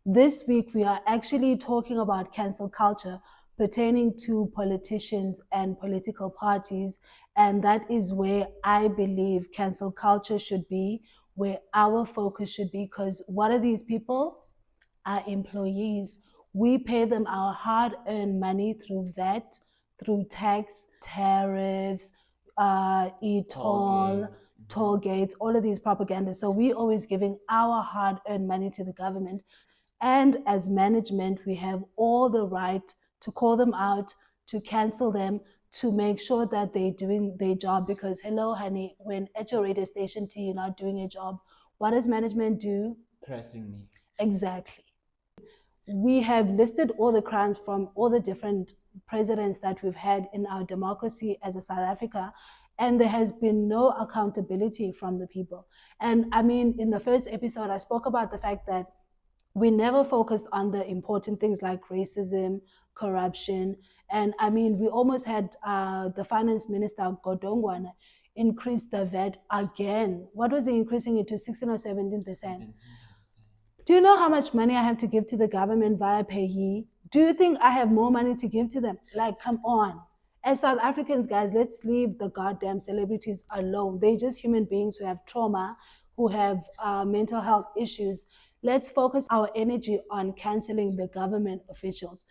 This week, we are actually talking about cancel culture pertaining to politicians and political parties. And that is where I believe cancel culture should be, where our focus should be. Because what are these people? Our employees. We pay them our hard earned money through VAT, through tax, tariffs, e-toll, toll gates, all of these propagandas. So we always giving our hard earned money to the government. And as management, we have all the right to call them out, to cancel them, to make sure that they're doing their job. Because, hello, honey, when at your radio station T, you're not doing your job, what does management do? Pressing me. Exactly. We have listed all the crimes from all the different presidents that we've had in our democracy as a South Africa, and there has been no accountability from the people. And I mean, in the first episode, I spoke about the fact that we never focused on the important things like racism, corruption. And I mean, we almost had the finance minister, Godongwana, increase the VAT again. What was he increasing it to, 16 or 17%? 17%. Do you know how much money I have to give to the government via payee? Do you think I have more money to give to them? Like, come on. As South Africans, guys, let's leave the goddamn celebrities alone. They're just human beings who have trauma, who have mental health issues. Let's focus our energy on canceling the government officials.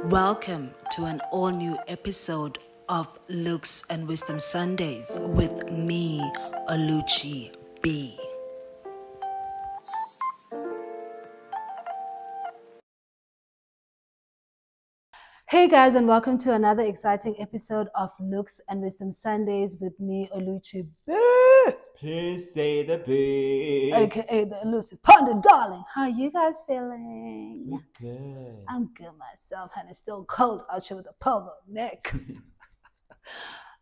Welcome to an all-new episode of Looks and Wisdom Sundays with me, Oluchi B. Hey guys, and welcome to another exciting episode of Looks and Wisdom Sundays with me, Oluchi B. Please say the B. AKA the elusive panda darling. How you guys feeling? We're good. I'm good myself, and it's still cold out here with a polo neck.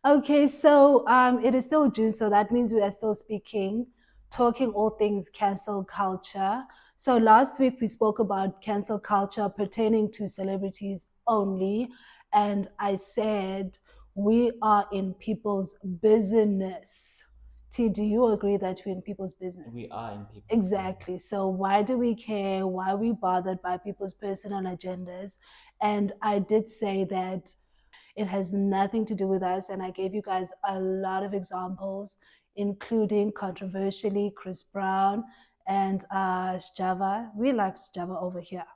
Okay, so it is still June, so that means we are still talking all things cancel culture. So last week we spoke about cancel culture pertaining to celebrities only, and I said we are in people's business. T, do you agree that we're in people's business? We are in people's Exactly. business. So why do we care? Why are we bothered by people's personal agendas? And I did say that it has nothing to do with us. And I gave you guys a lot of examples, including controversially Chris Brown and Sjava. We like Sjava over here.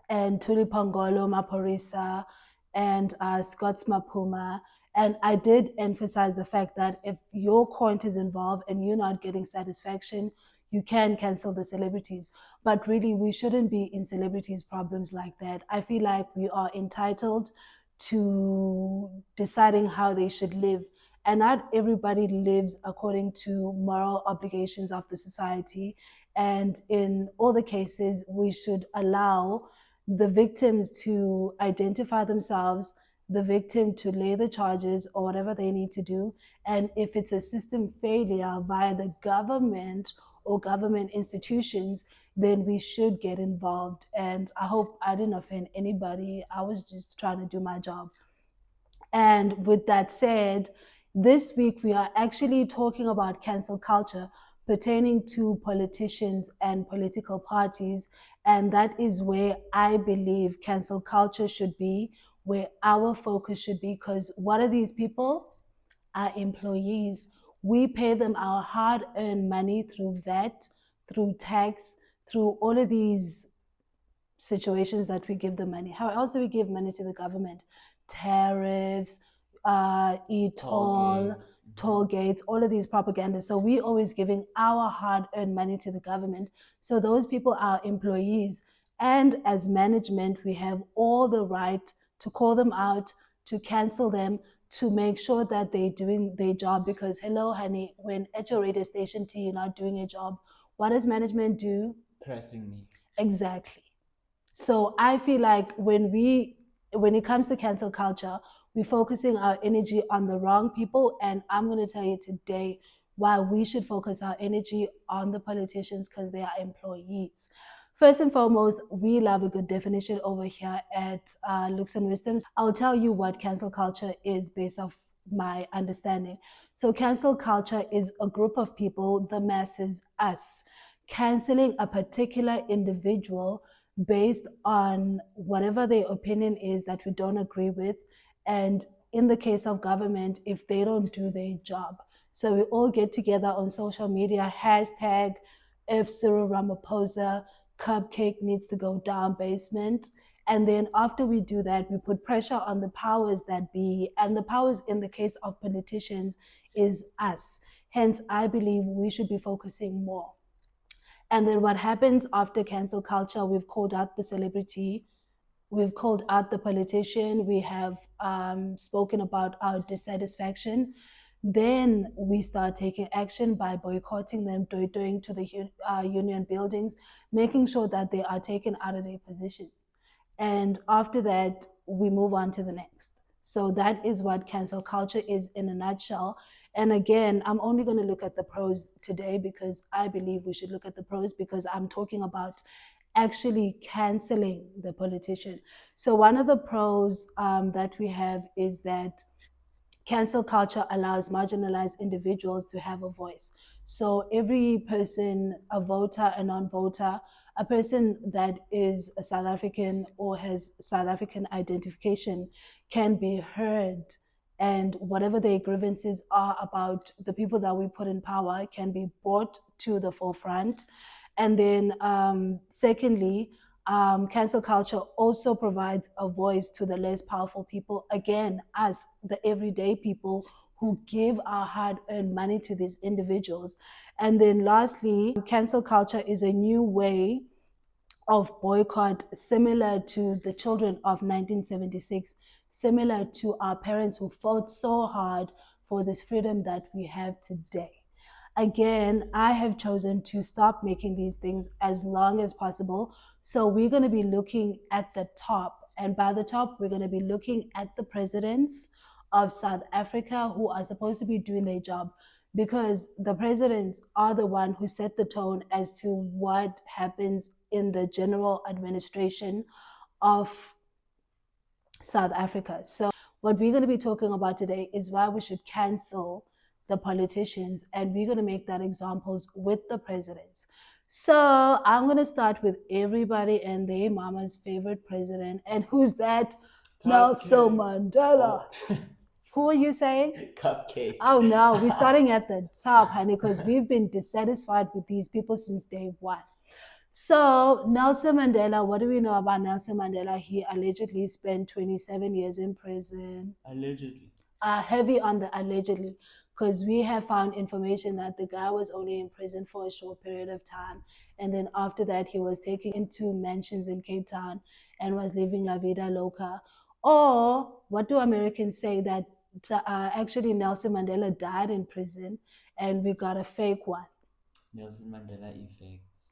And Tuli Pongolo Maporisa and Scott's Mapuma. And I did emphasize the fact that if your coin is involved and you're not getting satisfaction, you can cancel the celebrities. But really, we shouldn't be in celebrities' problems like that. I feel like we are entitled to deciding how they should live. And not everybody lives according to moral obligations of the society. And in all the cases, we should allow the victims to identify themselves, the victim to lay the charges or whatever they need to do. And if it's a system failure via the government or government institutions, then we should get involved. And I hope I didn't offend anybody. I was just trying to do my job. And with that said, this week we are actually talking about cancel culture pertaining to politicians and political parties. And that is where I believe cancel culture should be, where our focus should be. Because what are these people? Our employees. We pay them our hard earned money through VAT, through tax, through all of these situations that we give the money. How else do we give money to the government? Tariffs, e-toll, toll gates, all of these propagandas. So we always giving our hard-earned money to the government. So those people are employees. And as management, we have all the right to call them out, to cancel them, to make sure that they're doing their job. Because, hello, honey, when at your radio station T, you're not doing your job, what does management do? Pressing me. Exactly. So I feel like when it comes to cancel culture, we're focusing our energy on the wrong people. And I'm going to tell you today why we should focus our energy on the politicians, because they are employees. First and foremost, we love a good definition over here at Looks and Wisdom. I'll tell you what cancel culture is based off my understanding. So cancel culture is a group of people, the masses, us, canceling a particular individual based on whatever their opinion is that we don't agree with. And in the case of government, if they don't do their job. So we all get together on social media, hashtag if Cyril Ramaphosa cupcake needs to go down basement. And then after we do that, we put pressure on the powers that be. And the powers in the case of politicians is us. Hence, I believe we should be focusing more. And then what happens after cancel culture, we've called out the celebrity, we've called out the politician, we have spoken about our dissatisfaction. Then we start taking action by boycotting them, going to the union buildings, making sure that they are taken out of their position. And after that, we move on to the next. So that is what cancel culture is in a nutshell. And again, I'm only going to look at the pros today because I believe we should look at the pros because I'm talking about actually canceling the politician. So one of the pros that we have is that cancel culture allows marginalized individuals to have a voice. So every person, a voter, a non-voter, a person that is a South African or has South African identification can be heard, and whatever their grievances are about the people that we put in power can be brought to the forefront. And then secondly, cancel culture also provides a voice to the less powerful people, again, us, the everyday people who give our hard-earned money to these individuals. And then lastly, cancel culture is a new way of boycott similar to the children of 1976, similar to our parents who fought so hard for this freedom that we have today. Again, I have chosen to stop making these things as long as possible. So we're going to be looking at the top. And by the top, we're going to be looking at the presidents of South Africa who are supposed to be doing their job, because the presidents are the one who set the tone as to what happens in the general administration of South Africa. So what we're going to be talking about today is why we should cancel the politicians, and we're going to make that examples with the presidents. So I'm going to start with everybody and their mama's favorite president. And who's that? Nelson Mandela. Oh. Who are you saying? Cupcake. Oh no, we're starting at the top, honey, because we've been dissatisfied with these people since day one. So Nelson Mandela, what do we know about Nelson Mandela? He allegedly spent 27 years in prison. Allegedly. Heavy on the allegedly, because we have found information that the guy was only in prison for a short period of time. And then after that, he was taken into mansions in Cape Town and was living La Vida Loca. Or what do Americans say, that actually Nelson Mandela died in prison and we got a fake one. Nelson Mandela effect.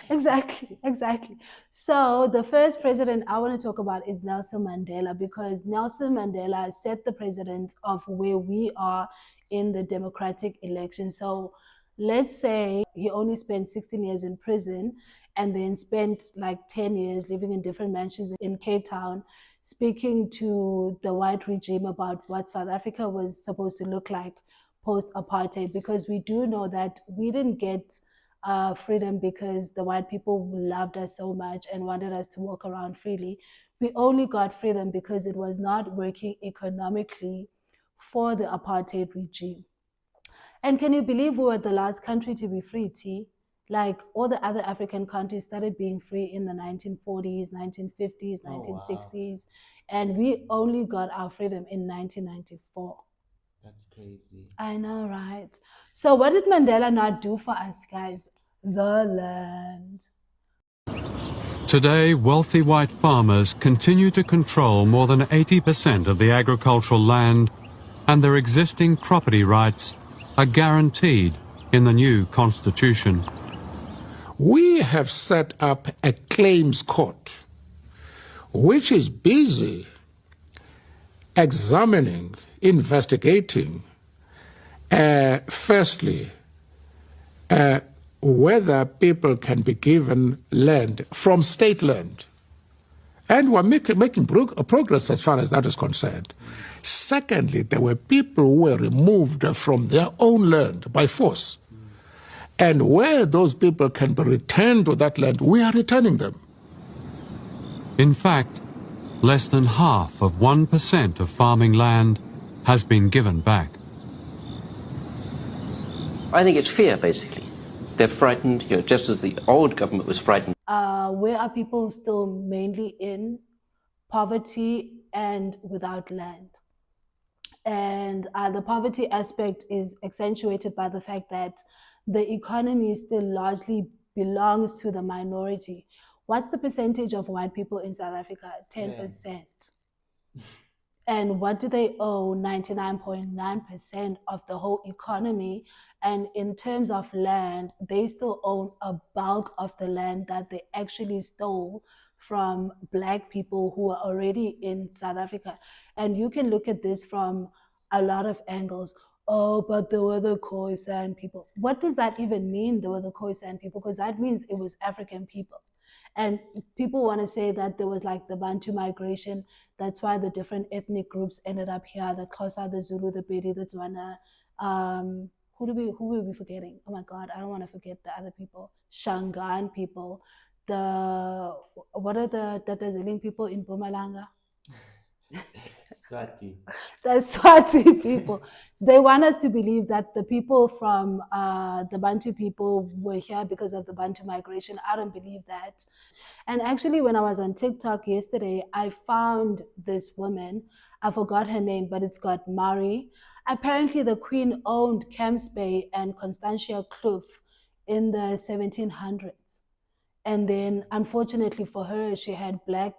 Exactly. So the first president I want to talk about is Nelson Mandela, because Nelson Mandela set the precedent of where we are in the democratic election. So let's say he only spent 16 years in prison and then spent like 10 years living in different mansions in Cape Town, speaking to the white regime about what South Africa was supposed to look like post-apartheid, because we do know that we didn't get freedom because the white people loved us so much and wanted us to walk around freely. We only got freedom because it was not working economically for the apartheid regime. And can you believe we were the last country to be free, T? Like all the other African countries started being free in the 1940s, 1950s, 1960s, and we only got our freedom in 1994. That's crazy. I know, right? So what did Mandela not do for us, guys? The land. Today, wealthy white farmers continue to control more than 80% of the agricultural land, and their existing property rights are guaranteed in the new constitution. We have set up a claims court which is busy examining, investigating, firstly, whether people can be given land from state land And we're making progress as far as that is concerned. Secondly, there were people who were removed from their own land by force. And where those people can be returned to that land, we are returning them. In fact, less than half of 1% of farming land has been given back. I think it's fear, basically. They're frightened, just as the old government was frightened. Where are people still mainly in poverty and without land? And the poverty aspect is accentuated by the fact that the economy still largely belongs to the minority. What's the percentage of white people in South Africa? 10%. And what do they owe? 99.9% of the whole economy. And in terms of land, they still own a bulk of the land that they actually stole from Black people who are already in South Africa. And you can look at this from a lot of angles. Oh, but there were the Khoisan people. What does that even mean, there were the Khoisan people? Because that means it was African people. And people want to say that there was like the Bantu migration. That's why the different ethnic groups ended up here: the Xhosa, the Zulu, the Pedi, the Tswana. Who were we forgetting? Oh my God, I don't want to forget the other people. Shangaan people. What are the Tatazeling people in Mpumalanga? Swati. The Swati people. They want us to believe that the people from the Bantu people were here because of the Bantu migration. I don't believe that. And actually, when I was on TikTok yesterday, I found this woman. I forgot her name, but it's got Mari. Apparently, the Queen owned Camps Bay and Constantia Kloof in the 1700s. And then, unfortunately for her, she had Black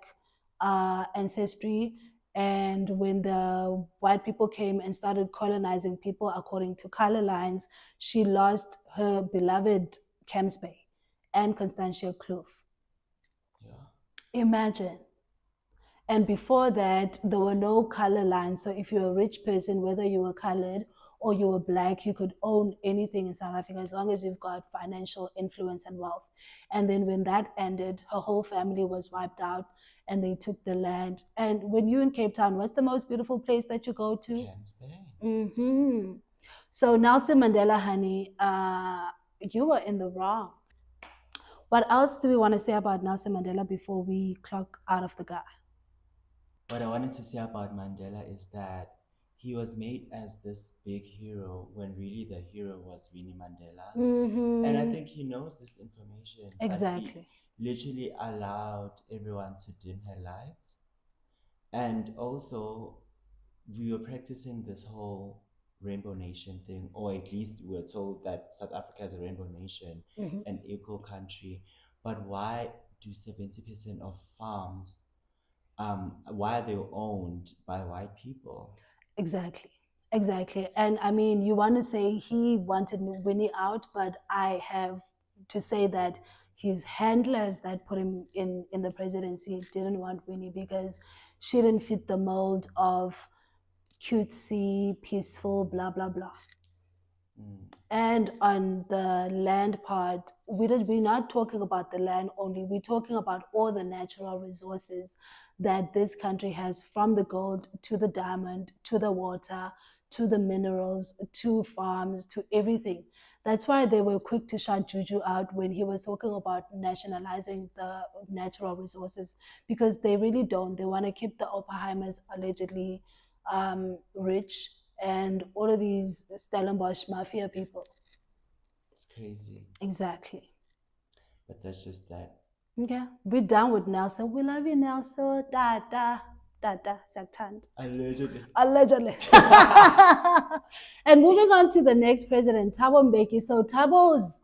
ancestry. And when the white people came and started colonizing people according to color lines, she lost her beloved Camps Bay and Constantia Kloof. Imagine. And before that, there were no color lines. So if you're a rich person, whether you were colored or you were Black, you could own anything in South Africa as long as you've got financial influence and wealth. And then when that ended, her whole family was wiped out and they took the land. And when you're in Cape Town, what's the most beautiful place that you go to? Camps Bay. So Nelson Mandela, honey, you were in the wrong. What else do we want to say about Nelson Mandela before we clock out of the guy? What I wanted to say about Mandela is that he was made as this big hero when really the hero was Winnie Mandela. And I think he knows this information. Exactly. But he literally allowed everyone to dim her lights. And also, we were practicing this whole Rainbow Nation thing, or at least we were told that South Africa is a Rainbow Nation, an equal country. But why do 70% of farms, why are they owned by white people? Exactly. And I mean, you want to say he wanted Winnie out, but I have to say that his handlers that put him in the presidency didn't want Winnie because she didn't fit the mold of cutesy, peaceful, blah, blah, blah. And on the land part, we're not talking about the land only. We're talking about all the natural resources that this country has, from the gold to the diamond, to the water, to the minerals, to farms, to everything. That's why they were quick to shut Juju out when he was talking about nationalizing the natural resources, because they really don't. They want to keep the Oppenheimers allegedly rich and all of these Stellenbosch mafia people. It's crazy. Exactly. But that's just that. Yeah, we're done with Nelson. We love you, Nelson. Da, Zaktan. Allegedly. And moving on to the next president, Thabo Mbeki. So Thabo's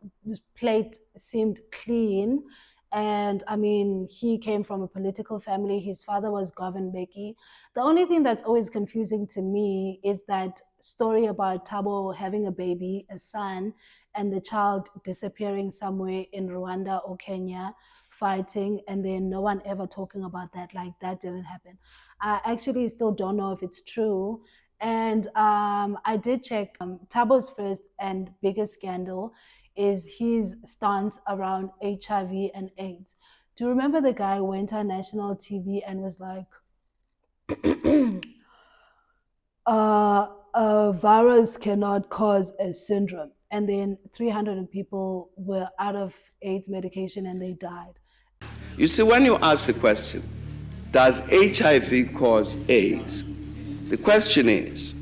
plate seemed clean. And I mean, he came from a political family. His father was Govan Mbeki. The only thing that's always confusing to me is that story about Thabo having a baby, a son, and the child disappearing somewhere in Rwanda or Kenya, fighting, and then no one ever talking about that. Like, that didn't happen. I actually still don't know if it's true. And I did check. Thabo's first and biggest scandal is his stance around HIV and AIDS. Do you remember the guy who went on national TV and was like, a virus cannot cause a syndrome? And then 300 people were out of AIDS medication and they died. You see, when you ask the question, does HIV cause AIDS? The question is,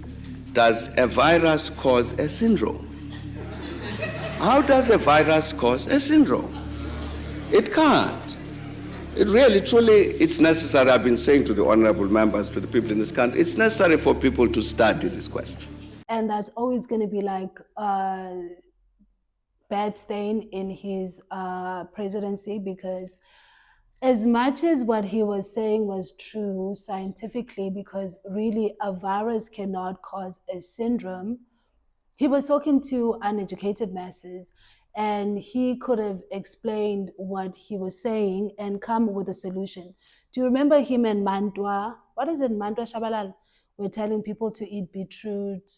does a virus cause a syndrome? How does a virus cause a syndrome? It can't. It really, truly, it's necessary. I've been saying to the honorable members, to the people in this country, it's necessary for people to study this question. And that's always going to be like a bad stain in his presidency, because as much as what he was saying was true scientifically, because really a virus cannot cause a syndrome, he was talking to uneducated masses, and he could have explained what he was saying and come with a solution. Do you remember him and Mantwa? What is it, Mantwa Shabalal? Were telling people to eat beetroot,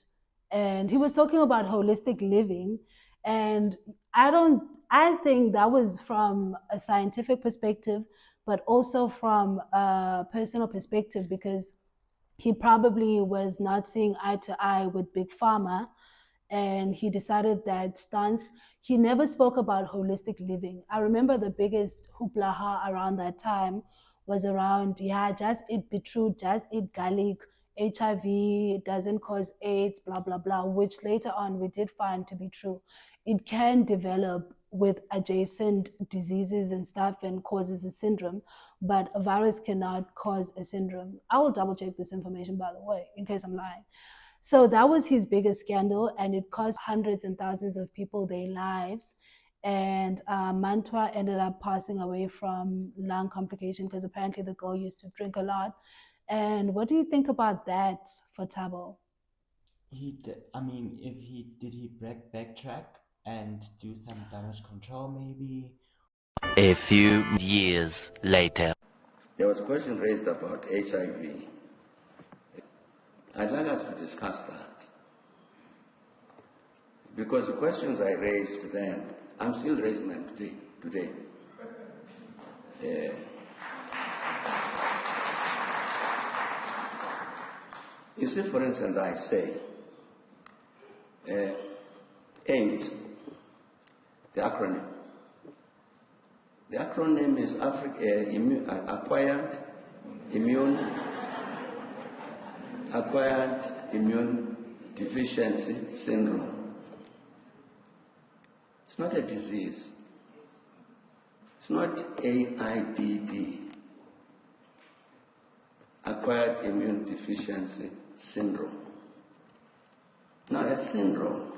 and he was talking about holistic living. And I think that was from a scientific perspective, but also from a personal perspective, because he probably was not seeing eye to eye with Big Pharma, and he decided that stance. He never spoke about holistic living. I remember the biggest hoopla around that time was around, yeah, just eat beetroot, just eat garlic, HIV doesn't cause AIDS, blah, blah, blah, which later on we did find to be true. It can develop with adjacent diseases and stuff and causes a syndrome, but a virus cannot cause a syndrome. I will double check this information, by the way, in case I'm lying. So that was his biggest scandal, and it cost hundreds and thousands of people their lives. And Mantwa ended up passing away from lung complication, because apparently the girl used to drink a lot. And what do you think about that for Thabo? Did he backtrack and do some damage control maybe? A few years later. There was a question raised about HIV. I'd like us to discuss that, because the questions I raised then, I'm still raising them today. You see, for instance, I say AIDS, the acronym. The acronym is Acquired Immune Deficiency Syndrome. It's not a disease. It's not AIDD. Acquired Immune Deficiency Syndrome. Now, a syndrome,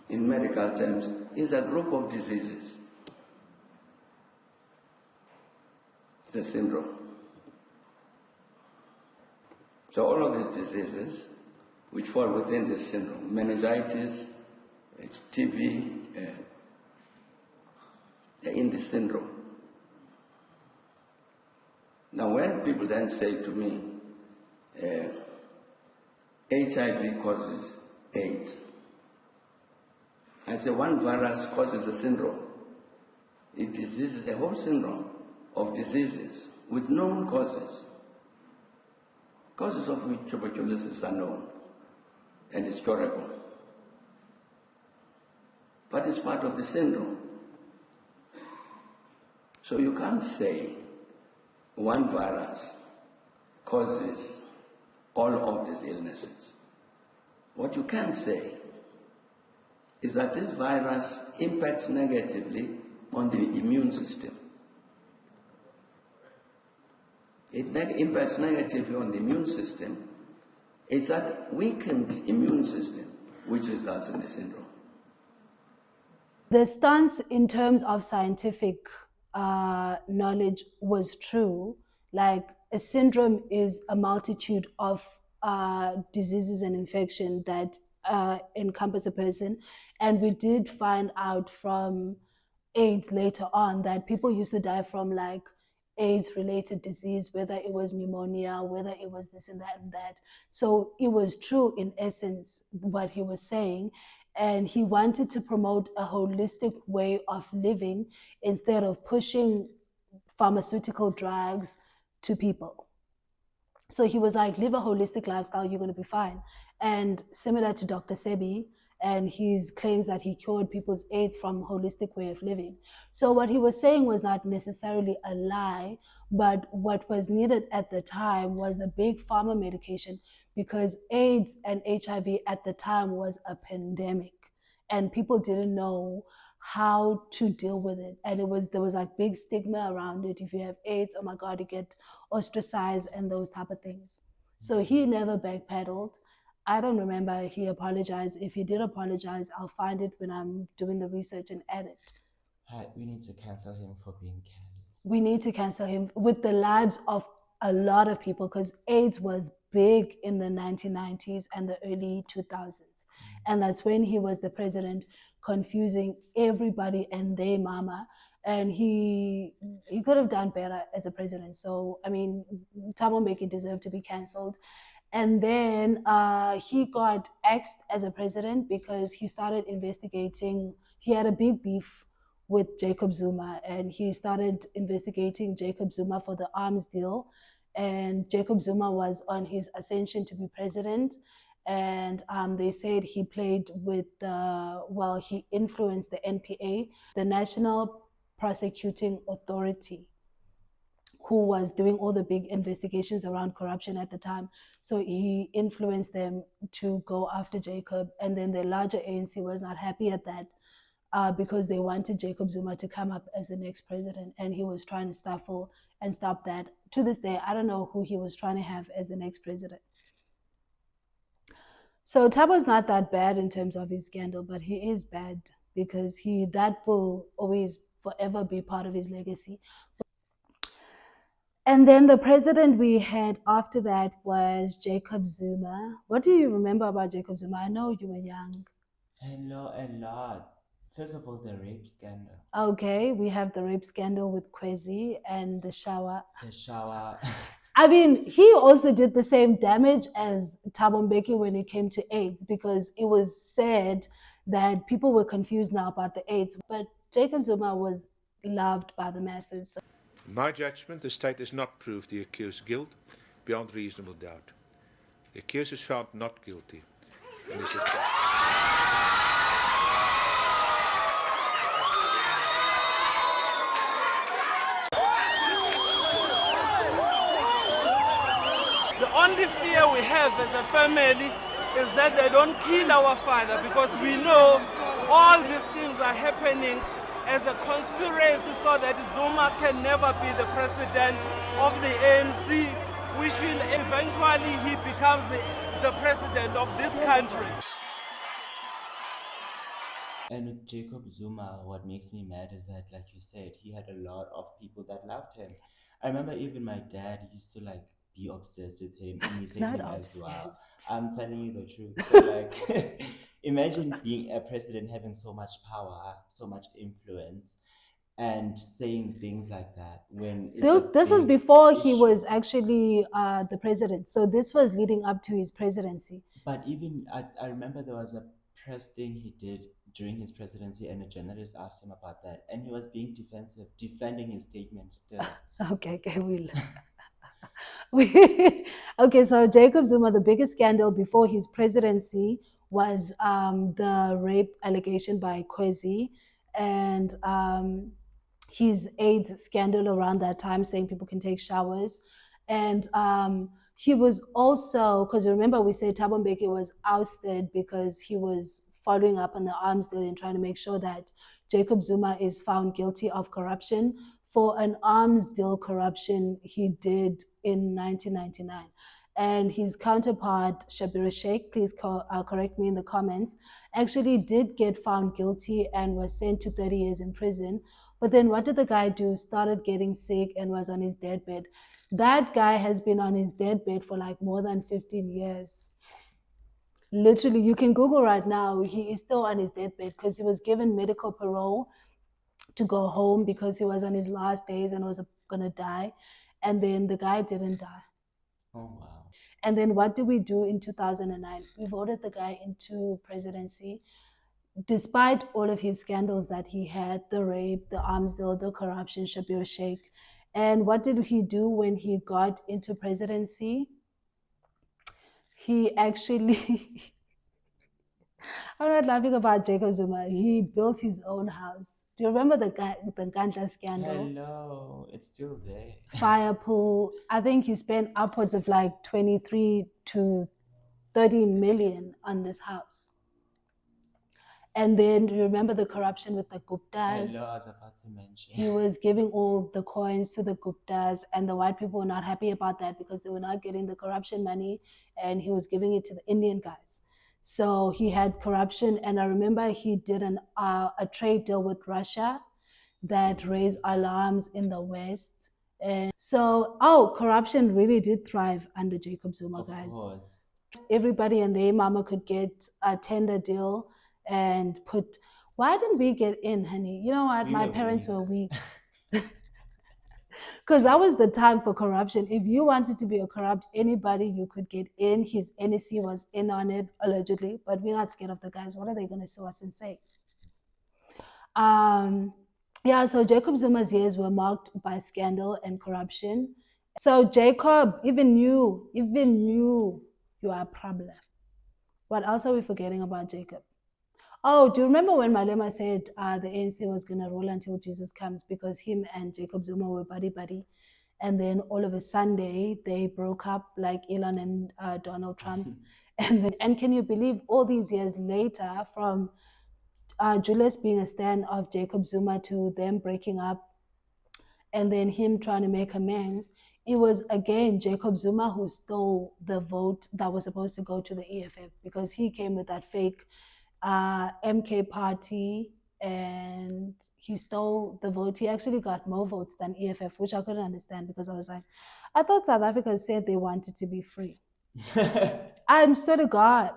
in medical terms, is a group of diseases. It's a syndrome. So all of these diseases which fall within this syndrome, meningitis, TB, they're in the syndrome. Now when people then say to me, HIV causes AIDS, I say one virus causes a syndrome. It is a whole syndrome of diseases with known causes. Causes of which tuberculosis are known, and it's curable. But it's part of the syndrome. So you can't say one virus causes all of these illnesses. What you can say is that this virus impacts negatively on the immune system. It impacts negatively on the immune system. It's that weakened immune system which results in the syndrome. The stance in terms of scientific knowledge was true. Like, a syndrome is a multitude of diseases and infection that encompass a person. And we did find out from AIDS later on that people used to die from like AIDS-related disease, whether it was pneumonia, whether it was this and that and that. So it was true in essence what he was saying. And he wanted to promote a holistic way of living instead of pushing pharmaceutical drugs to people. So he was like, live a holistic lifestyle, you're going to be fine. And similar to Dr. Sebi, and his claims that he cured people's AIDS from holistic way of living. So what he was saying was not necessarily a lie, but what was needed at the time was the big pharma medication, because AIDS and HIV at the time was a pandemic and people didn't know how to deal with it. And there was like big stigma around it. If you have AIDS, oh my God, you get ostracized and those type of things. So he never backpedaled. I don't remember he apologized. If he did apologize, I'll find it when I'm doing the research and add it. We need to cancel him for being careless. We need to cancel him with the lives of a lot of people, because AIDS was big in the 1990s and the early 2000s. And that's when he was the president, confusing everybody and their mama. And he could have done better as a president. So, I mean, Thabo Mbeki deserved to be cancelled. And then he got axed as a president because he started investigating. He had a big beef with Jacob Zuma, and he started investigating Jacob Zuma for the arms deal. And Jacob Zuma was on his ascension to be president. And they said he played with he influenced the NPA, the National Prosecuting Authority, who was doing all the big investigations around corruption at the time. So he influenced them to go after Jacob. And then the larger ANC was not happy at that because they wanted Jacob Zuma to come up as the next president. And he was trying to stifle and stop that. To this day, I don't know who he was trying to have as the next president. So Thabo's not that bad in terms of his scandal, but he is bad because that will always forever be part of his legacy. And then the president we had after that was Jacob Zuma. What do you remember about Jacob Zuma? I know you were young. I know a lot. First of all, the rape scandal. Okay, we have the rape scandal with Kwezi and the shower. The shower. I mean, he also did the same damage as Thabo Mbeki when it came to AIDS, because it was said that people were confused now about the AIDS. But Jacob Zuma was loved by the masses. In my judgment, the state has not proved the accused's guilt beyond reasonable doubt. The accused is found not guilty. The only fear we have as a family is that they don't kill our father, because we know all these things are happening as a conspiracy so that Zuma can never be the president of the ANC, which will eventually he becomes the president of this country. And with Jacob Zuma, what makes me mad is that, like you said, he had a lot of people that loved him. I remember even my dad used to be obsessed with him, imitating him as well. I'm telling you the truth. So imagine being a president, having so much power, so much influence, and saying things like that when this was before he was actually the president. So this was leading up to his presidency. But even I remember there was a press thing he did during his presidency, and a journalist asked him about that, and he was being defensive, defending his statement still. Okay, we'll. Okay, so Jacob Zuma, the biggest scandal before his presidency was the rape allegation by Kwezi, and his AIDS scandal around that time, saying people can take showers. And he was also, because remember we said Thabo Mbeki was ousted because he was following up on the arms deal and trying to make sure that Jacob Zuma is found guilty of corruption for an arms deal corruption he did in 1999. And his counterpart, Shabira Sheikh, please correct me in the comments, actually did get found guilty and was sent to 30 years in prison. But then what did the guy do? Started getting sick and was on his deathbed. That guy has been on his deathbed for more than 15 years. Literally, you can Google right now, he is still on his deathbed because he was given medical parole to go home because he was on his last days and was going to die. And then the guy didn't die. Oh, wow. And then what did we do in 2009? We voted the guy into presidency. despite all of his scandals that he had, the rape, the arms deal, the corruption, Shabir Sheikh. And what did he do when he got into presidency? He actually, I'm not laughing about Jacob Zuma. He built his own house. Do you remember the Gandla scandal? Hello, it's still there. Fire pool. I think he spent upwards of like 23 to 30 million on this house. And then remember the corruption with the Guptas? Hello, I was about to mention. He was giving all the coins to the Guptas, and the white people were not happy about that because they were not getting the corruption money, and he was giving it to the Indian guys. So he had corruption, and I remember he did a trade deal with Russia that raised alarms in the West. And so, corruption really did thrive under Jacob Zuma, guys. Of course. Everybody and their mama could get a tender deal and put. Why didn't we get in, honey? You know what? My parents were weak. Because that was the time for corruption. If you wanted to be a corrupt anybody, you could get in. His NEC was in on it, allegedly, but we're not scared of the guys. What are they going to sue us and say? Yeah, so Jacob Zuma's years were marked by scandal and corruption. So Jacob even knew you are a problem. What else are we forgetting about Jacob? Oh, do you remember when Malema said the ANC was going to rule until Jesus comes because him and Jacob Zuma were buddy-buddy? And then all of a Sunday, they broke up like Elon and Donald Trump. And can you believe all these years later, from Julius being a stan of Jacob Zuma to them breaking up and then him trying to make amends, it was again Jacob Zuma who stole the vote that was supposed to go to the EFF because he came with that fake MK party and he stole the vote. He actually got more votes than EFF, which I couldn't understand because I was like, I thought South Africa said they wanted to be free. I'm swear to God.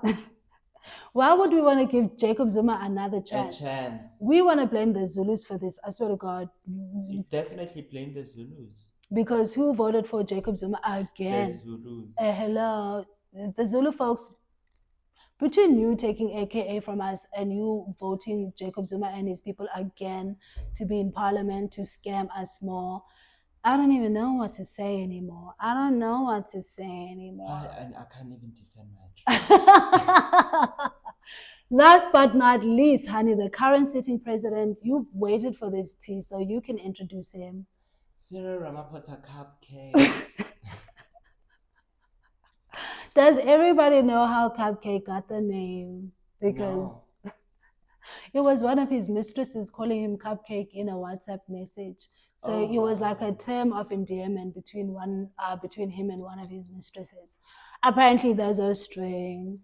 Why would we want to give Jacob Zuma another chance? A chance. We want to blame the Zulus for this. I swear to God. You definitely blame the Zulus. Because who voted for Jacob Zuma again? The Zulus. Hello. The Zulu folks, between you taking AKA from us and you voting Jacob Zuma and his people again to be in parliament to scam us more, I don't even know what to say anymore. I don't know what to say anymore. I can't even defend my truth. Last but not least, honey, the current sitting president, you waited for this tea, so you can introduce him. Cyril Ramaphosa Cupcake. Does everybody know how Cupcake got the name? Because it was one of his mistresses calling him Cupcake in a WhatsApp message. So it was like a term of endearment between him and one of his mistresses. Apparently, there's a string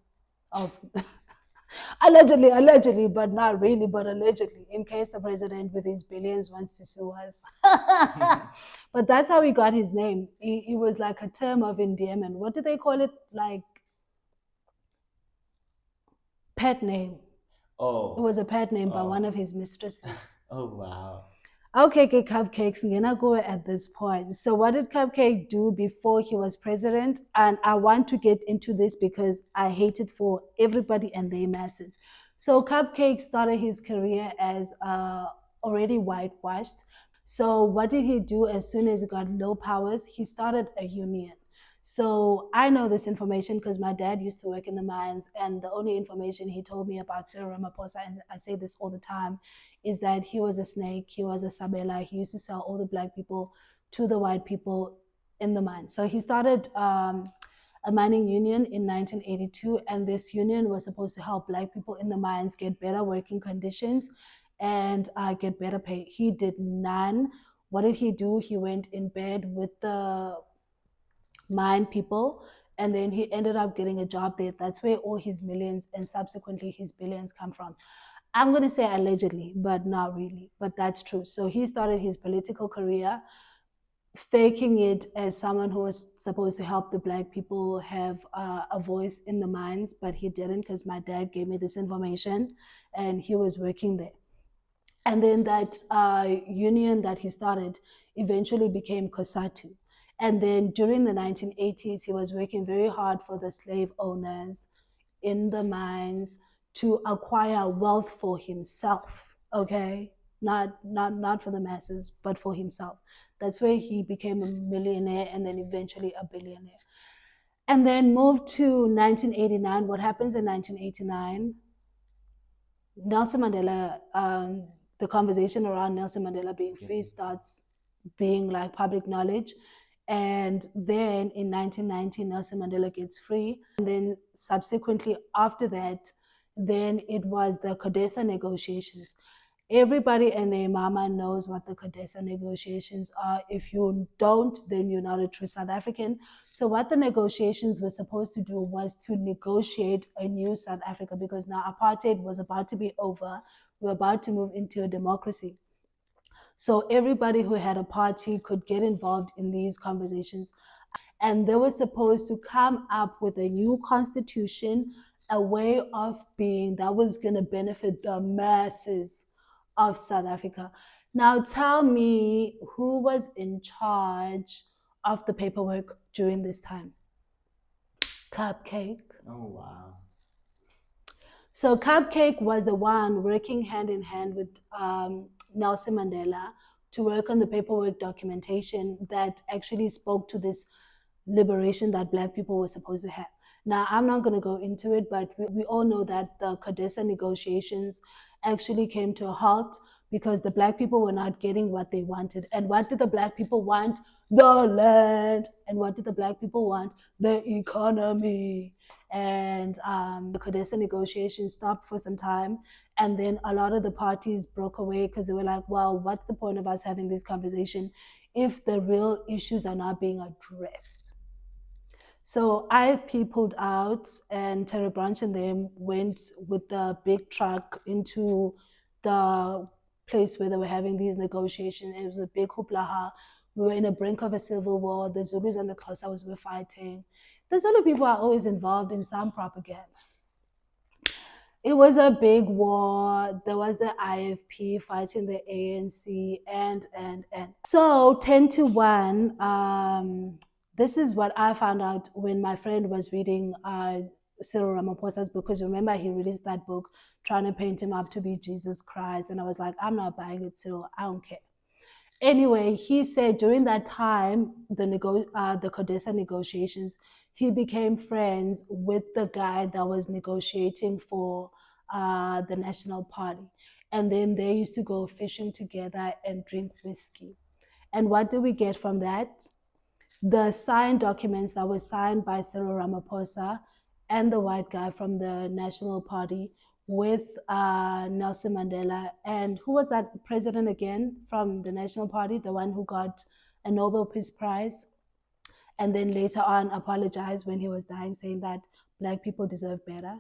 of allegedly, but not really, but allegedly, in case the president with his billions wants to sue us. But that's how he got his name. It was like a term of endearment. What do they call it? Like pet name. Oh. It was a pet name by one of his mistresses. Oh, wow. Okay, Cupcakes, I'm gonna go at this point. So what did Cupcake do before he was president? And I want to get into this because I hate it for everybody and their masses. So Cupcake started his career as already whitewashed. So what did he do as soon as he got low powers? He started a union. So I know this information because my dad used to work in the mines, and the only information he told me about Cyril Ramaphosa, and I say this all the time, is that he was a snake, he was a sabela, he used to sell all the black people to the white people in the mines. So he started a mining union in 1982, and this union was supposed to help black people in the mines get better working conditions and get better pay. He did none. What did he do? He went in bed with the mine people, and then he ended up getting a job there. That's where all his millions and subsequently his billions come from. I'm going to say allegedly, but not really, but that's true. So he started his political career faking it as someone who was supposed to help the black people have a voice in the mines, but he didn't because my dad gave me this information and he was working there. And then that union that he started eventually became COSATU. And then during the 1980s, he was working very hard for the slave owners in the mines to acquire wealth for himself, okay? Not for the masses, but for himself. That's where he became a millionaire and then eventually a billionaire. And then moved to 1989. What happens in 1989? Nelson Mandela, the conversation around Nelson Mandela being free starts being like public knowledge. And then in 1990, Nelson Mandela gets free. And then subsequently after that, then it was the CODESA negotiations. Everybody and their mama knows what the CODESA negotiations are. If you don't, then you're not a true South African. So what the negotiations were supposed to do was to negotiate a new South Africa, because now apartheid was about to be over. We're about to move into a democracy. So everybody who had a party could get involved in these conversations. And they were supposed to come up with a new constitution, a way of being that was going to benefit the masses of South Africa. Now tell me, who was in charge of the paperwork during this time? Cupcake. Oh, wow. So Cupcake was the one working hand in hand with Nelson Mandela to work on the paperwork documentation that actually spoke to this liberation that Black people were supposed to have. Now, I'm not going to go into it, but we all know that the CODESA negotiations actually came to a halt because the Black people were not getting what they wanted. And what did the Black people want? The land. And what did the Black people want? The economy. And the CODESA negotiations stopped for some time. And then a lot of the parties broke away because they were like, well, what's the point of us having this conversation if the real issues are not being addressed? So IFP pulled out, and Terry Branch and them went with the big truck into the place where they were having these negotiations. It was a big hoopla. We were in the brink of a civil war. The Zulus and the Xhosas were fighting. The Zulu people are always involved in some propaganda. It was a big war. There was the IFP fighting the ANC and. So 10-1, this is what I found out when my friend was reading Cyril Ramaphosa's book, because remember he released that book trying to paint him up to be Jesus Christ. And I was like, I'm not buying it, Cyril. I don't care. Anyway, he said during that time, the CODESA negotiations, he became friends with the guy that was negotiating for the National Party. And then they used to go fishing together and drink whiskey. And what do we get from that? The signed documents that were signed by Cyril Ramaphosa and the white guy from the National Party with Nelson Mandela. And who was that president again from the National Party? The one who got a Nobel Peace Prize and then later on apologized when he was dying, saying that Black people deserve better.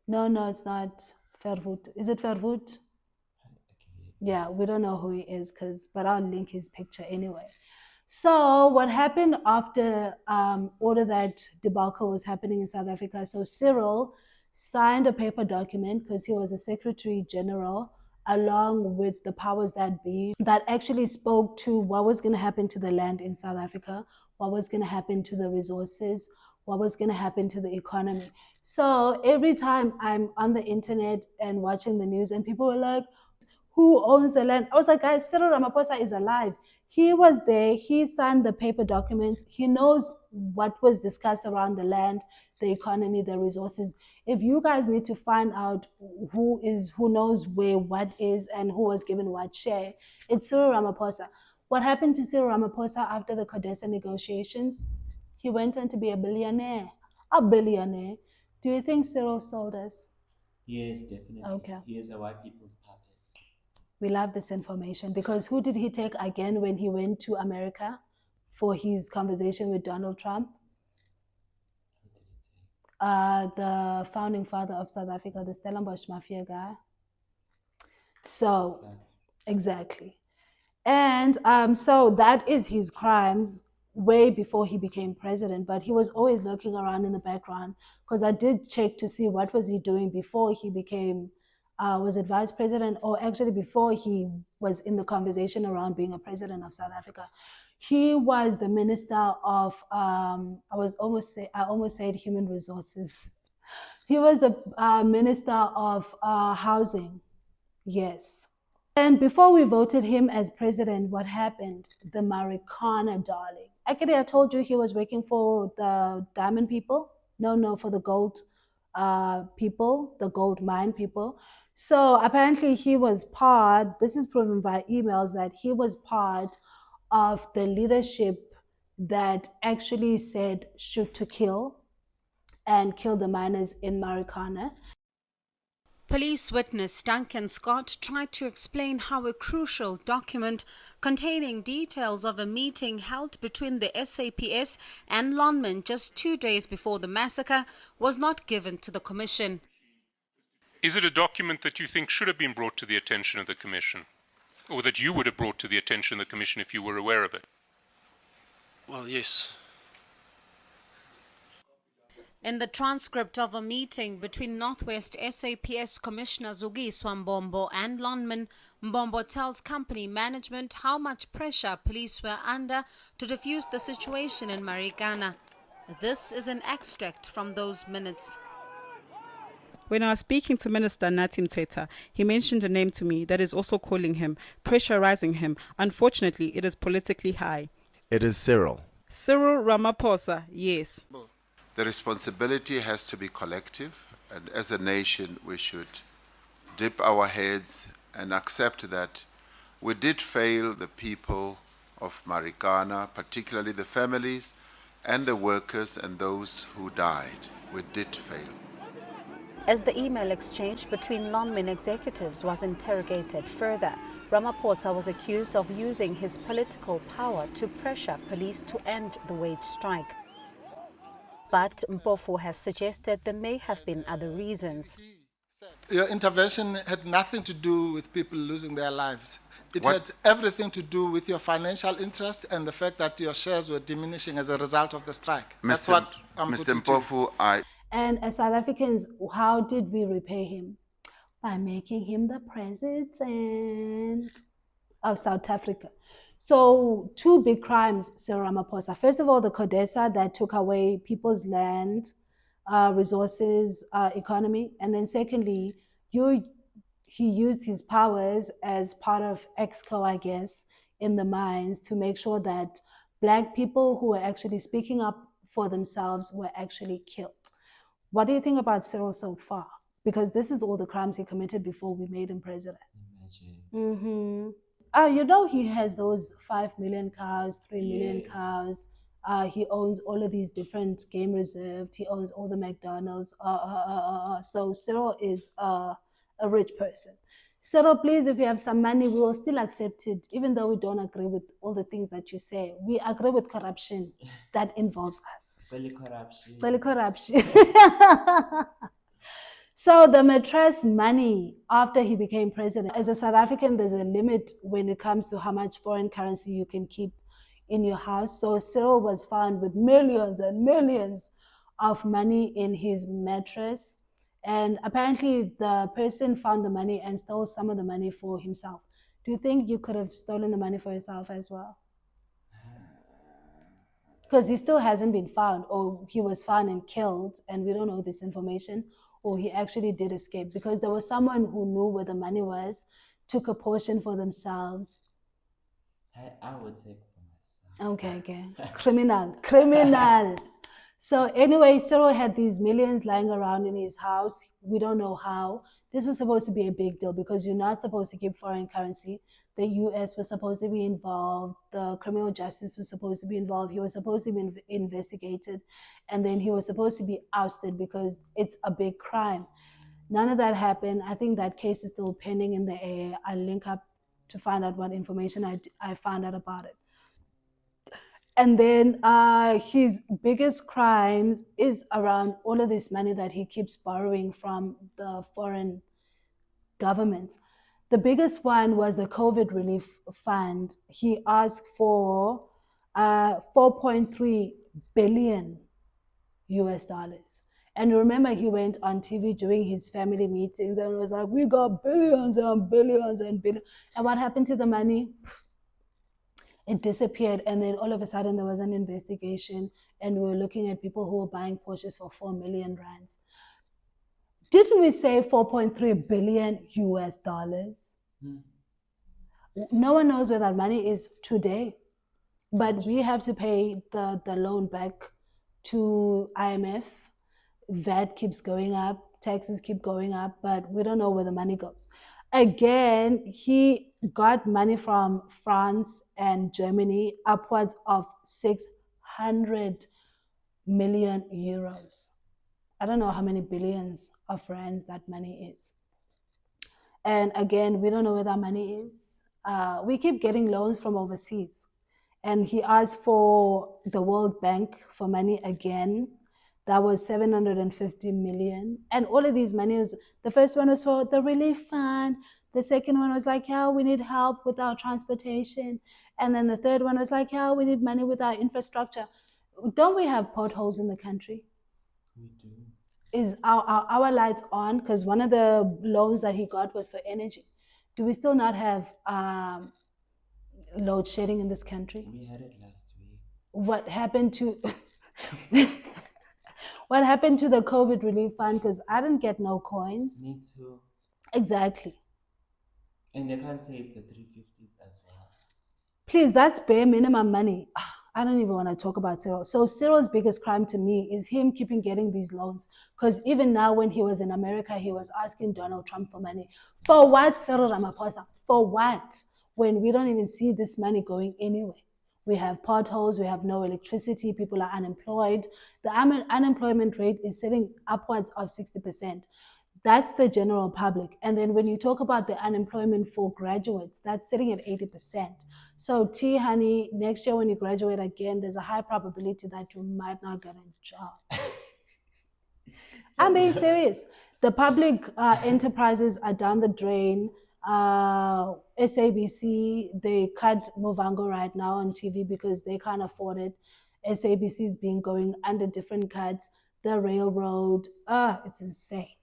No, it's not Verwoerd. Is it Verwoerd? Yeah, we don't know who he is, but I'll link his picture anyway. So what happened after all of that debacle was happening in South Africa? So Cyril signed a paper document because he was a Secretary General, along with the powers that be, that actually spoke to what was going to happen to the land in South Africa, what was going to happen to the resources, what was going to happen to the economy. So every time I'm on the internet and watching the news and people were like, who owns the land? I was like, guys, Cyril Ramaphosa is alive. He was there. He signed the paper documents. He knows what was discussed around the land, the economy, the resources. If you guys need to find out who knows where what is and who was given what share, it's Cyril Ramaphosa. What happened to Cyril Ramaphosa after the CODESA negotiations? He went on to be a billionaire. A billionaire. Do you think Cyril sold us? Yes, definitely. Okay. He is a white people's puppet. We love this information, because who did he take again when he went to America for his conversation with Donald Trump? The founding father of South Africa, the Stellenbosch Mafia guy. So, exactly. And so that is his crimes way before he became president, but he was always lurking around in the background, because I did check to see what was he doing before he became was it vice president, or actually before he was in the conversation around being a president of South Africa. He was the minister of I almost said human resources. He was the Minister of Housing. Yes. And before we voted him as president, what happened? The Marikana, darling. Actually, I told you he was working for the diamond people. No, for the gold people, the gold mine people. So apparently he was part, this is proven by emails, that he was part of the leadership that actually said shoot to kill and kill the miners in Marikana. Police witness Duncan Scott tried to explain how a crucial document containing details of a meeting held between the SAPS and Lonmin just 2 days before the massacre was not given to the Commission. Is it a document that you think should have been brought to the attention of the Commission? Or that you would have brought to the attention of the Commission if you were aware of it? Well, yes. In the transcript of a meeting between Northwest SAPS Commissioner Zugiswa Mbombo and Lonmin, Mbombo tells company management how much pressure police were under to defuse the situation in Marikana. This is an extract from those minutes. When I was speaking to Minister Nathi Mthethwa, he mentioned a name to me that is also calling him, pressurizing him. Unfortunately, it is politically high. It is Cyril. Cyril Ramaphosa, yes. The responsibility has to be collective, and as a nation we should dip our heads and accept that we did fail the people of Marikana, particularly the families and the workers and those who died. We did fail. As the email exchange between Lonmin executives was interrogated further, Ramaphosa was accused of using his political power to pressure police to end the wage strike. But Mpofu has suggested there may have been other reasons. Your intervention had nothing to do with people losing their lives. It had everything to do with your financial interest and the fact that your shares were diminishing as a result of the strike. That's what I'm Mr. Mpofu, And as South Africans, how did we repay him? By making him the president of South Africa. So 2 big crimes, Cyril Ramaphosa. First of all, the CODESA that took away people's land, resources, economy. And then secondly, he used his powers as part of EXCO, I guess, in the mines to make sure that Black people who were actually speaking up for themselves were actually killed. What do you think about Cyril so far? Because this is all the crimes he committed before we made him president. Imagine. You know, he has those 5 million cows, 3 million cows. He owns all of these different game reserves. He owns all the McDonald's. So Cyril is a rich person. Cyril, please, if you have some money, we will still accept it, even though we don't agree with all the things that you say. We agree with corruption that involves us. Spell corruption. So the mattress money after he became president, as a South African, there's a limit when it comes to how much foreign currency you can keep in your house. So Cyril was found with millions and millions of money in his mattress. And apparently the person found the money and stole some of the money for himself. Do you think you could have stolen the money for yourself as well? Because he still hasn't been found, or he was found and killed, and we don't know this information, or he actually did escape, because there was someone who knew where the money was, took a portion for themselves. I would take for myself. Okay. Criminal. So anyway, Cyril had these millions lying around in his house. We don't know how. This was supposed to be a big deal because you're not supposed to keep foreign currency. The US was supposed to be involved. The criminal justice was supposed to be involved. He was supposed to be investigated. And then he was supposed to be ousted because it's a big crime. None of that happened. I think that case is still pending in the air. I'll link up to find out what information I found out about it. And then his biggest crimes is around all of this money that he keeps borrowing from the foreign governments. The biggest one was the COVID relief fund. He asked for 4.3 billion US dollars. And remember, he went on TV during his family meetings and was like, we got billions and billions and billions. And what happened to the money? It disappeared, and then all of a sudden there was an investigation, and we were looking at people who were buying Porsches for 4 million rands. Didn't we say 4.3 billion US dollars? No one knows where that money is today, but we have to pay the loan back to IMF. VAT keeps going up, taxes keep going up, but we don't know where the money goes. Again, he got money from France and Germany, upwards of 600 million euros. I don't know how many billions of rands that money is. And again, we don't know where that money is. We keep getting loans from overseas. And he asked for the World Bank for money again. That was 750 million. And all of these money was, the first one was for the relief fund. The second one was like, yeah, we need help with our transportation. And then the third one was like, yeah, we need money with our infrastructure. Don't we have potholes in the country? We do. Is our lights on? Because one of the loans that he got was for energy. Do we still not have load shedding in this country? We had it last week. What happened to what happened to the COVID relief fund? Because I didn't get no coins. Me too. Exactly. And they can't say it's the 350s as well. Please, that's bare minimum money. I don't even want to talk about Cyril. So Cyril's biggest crime to me is him keeping getting these loans. Because even now when he was in America, he was asking Donald Trump for money. For what, Cyril Ramaphosa? For what? When we don't even see this money going anywhere. We have potholes, we have no electricity, people are unemployed. The unemployment rate is sitting upwards of 60%. That's the general public. And then when you talk about the unemployment for graduates, that's sitting at 80%. So T, honey, next year when you graduate again, there's a high probability that you might not get a job. I'm being serious. The public enterprises are down the drain. SABC, they cut Movango right now on TV because they can't afford it. SABC is being going under different cuts. The railroad, it's insane.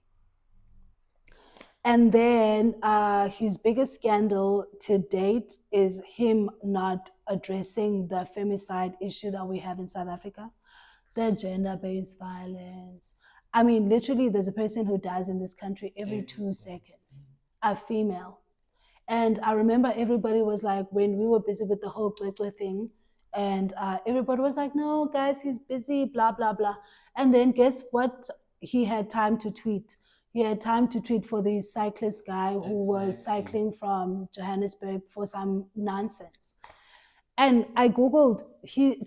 And then his biggest scandal to date is him not addressing the femicide issue that we have in South Africa, the gender-based violence. I mean, literally, there's a person who dies in this country every 2 seconds, a female. And I remember everybody was like, when we were busy with the whole Kwekwe thing, and everybody was like, no, guys, he's busy, blah, blah, blah. And then guess what? He had time to tweet. He had time to tweet for the cyclist guy who was cycling from Johannesburg for some nonsense. And I Googled,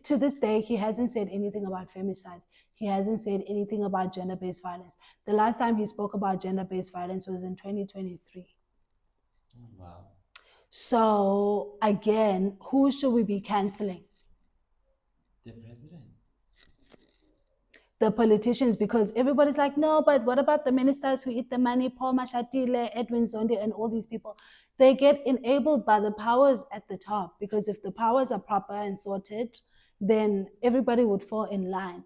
to this day, he hasn't said anything about femicide. He hasn't said anything about gender-based violence. The last time he spoke about gender-based violence was in 2023. Oh, wow. So again, who should we be canceling? The president. The politicians, because everybody's like, no, but what about the ministers who eat the money, Paul Mashatile, Edwin Zondi, and all these people? They get enabled by the powers at the top, because if the powers are proper and sorted, then everybody would fall in line.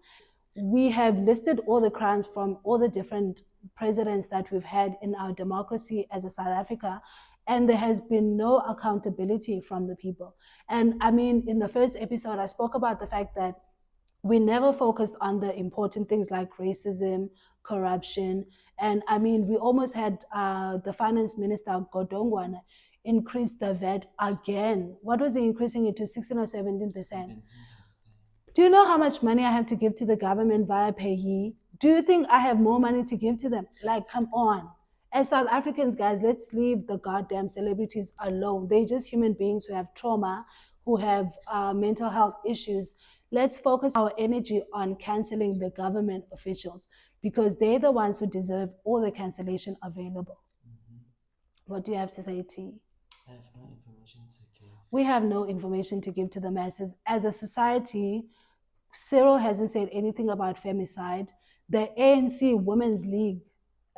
We have listed all the crimes from all the different presidents that we've had in our democracy as a South Africa, and there has been no accountability from the people. And I mean, in the first episode, I spoke about the fact that we never focused on the important things like racism, corruption. And I mean, we almost had the finance minister, Godongwana, increase the VAT again. What was he increasing it to, 16 or 17%? Do you know how much money I have to give to the government via payee? Do you think I have more money to give to them? Like, come on. As South Africans, guys, let's leave the goddamn celebrities alone. They're just human beings who have trauma, who have mental health issues. Let's focus our energy on canceling the government officials, because they're the ones who deserve all the cancellation available. What do you have to say, T? I have no information to give. We have no information to give to the masses. As a society, Cyril hasn't said anything about femicide. The ANC Women's League,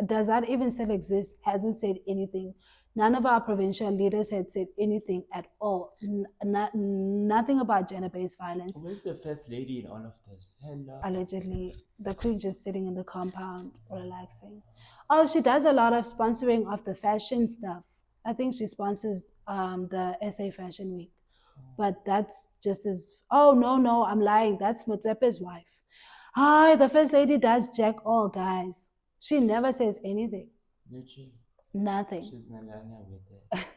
does that even still exist? Hasn't said anything. None of our provincial leaders had said anything at all. Nothing about gender-based violence. Where's the first lady in all of this? Hello. Allegedly, the queen just sitting in the compound, relaxing. Oh, she does a lot of sponsoring of the fashion stuff. I think she sponsors the SA Fashion Week. But that's just as, oh, no, I'm lying. That's Motsepe's wife. Hi, the first lady does jack all, guys. She never says anything. Literally. Nothing. She's Melania with it.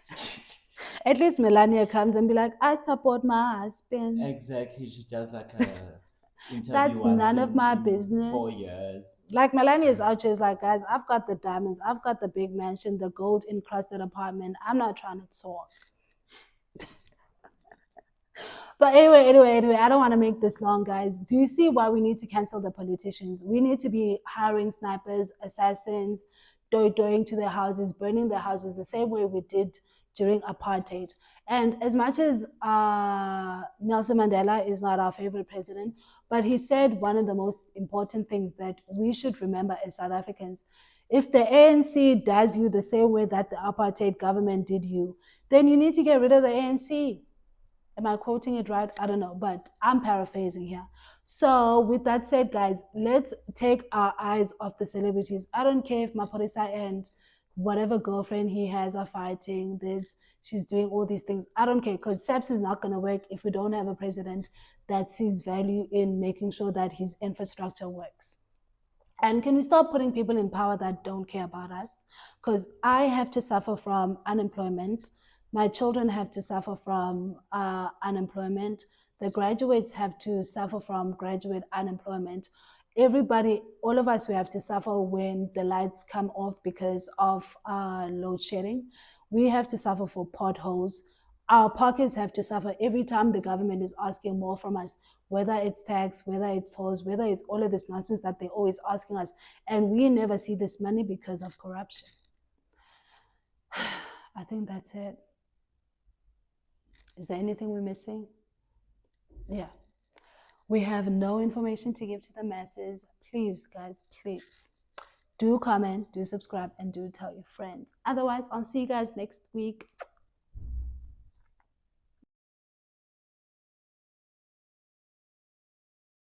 At least Melania comes and be like, I support my husband. Exactly. She does like a interview That's once none of my in business. 4 years. Like Melania is out here is like, guys, I've got the diamonds, I've got the big mansion, the gold encrusted apartment. I'm not trying to talk. But anyway, I don't want to make this long, guys. Do you see why we need to cancel the politicians? We need to be hiring snipers, assassins, going to their houses, burning their houses the same way we did during apartheid. And as much as Nelson Mandela is not our favorite president, but he said one of the most important things that we should remember as South Africans. If the ANC does you the same way that the apartheid government did you, then you need to get rid of the ANC. Am I quoting it right? I don't know, but I'm paraphrasing here. So with that said, guys, let's take our eyes off the celebrities. I don't care if Maphorisa and whatever girlfriend he has are fighting this, she's doing all these things. I don't care, because SAPS is not going to work if we don't have a president that sees value in making sure that his infrastructure works. And can we stop putting people in power that don't care about us? Because I have to suffer from unemployment. My children have to suffer from unemployment. The graduates have to suffer from graduate unemployment. Everybody, all of us, we have to suffer when the lights come off because of load shedding. We have to suffer for potholes. Our pockets have to suffer every time the government is asking more from us, whether it's tax, whether it's tolls, whether it's all of this nonsense that they're always asking us. And we never see this money because of corruption. I think that's it. Is there anything we're missing? Yeah. We have no information to give to the masses. Please, guys, please do comment, do subscribe, and do tell your friends. Otherwise, I'll see you guys next week.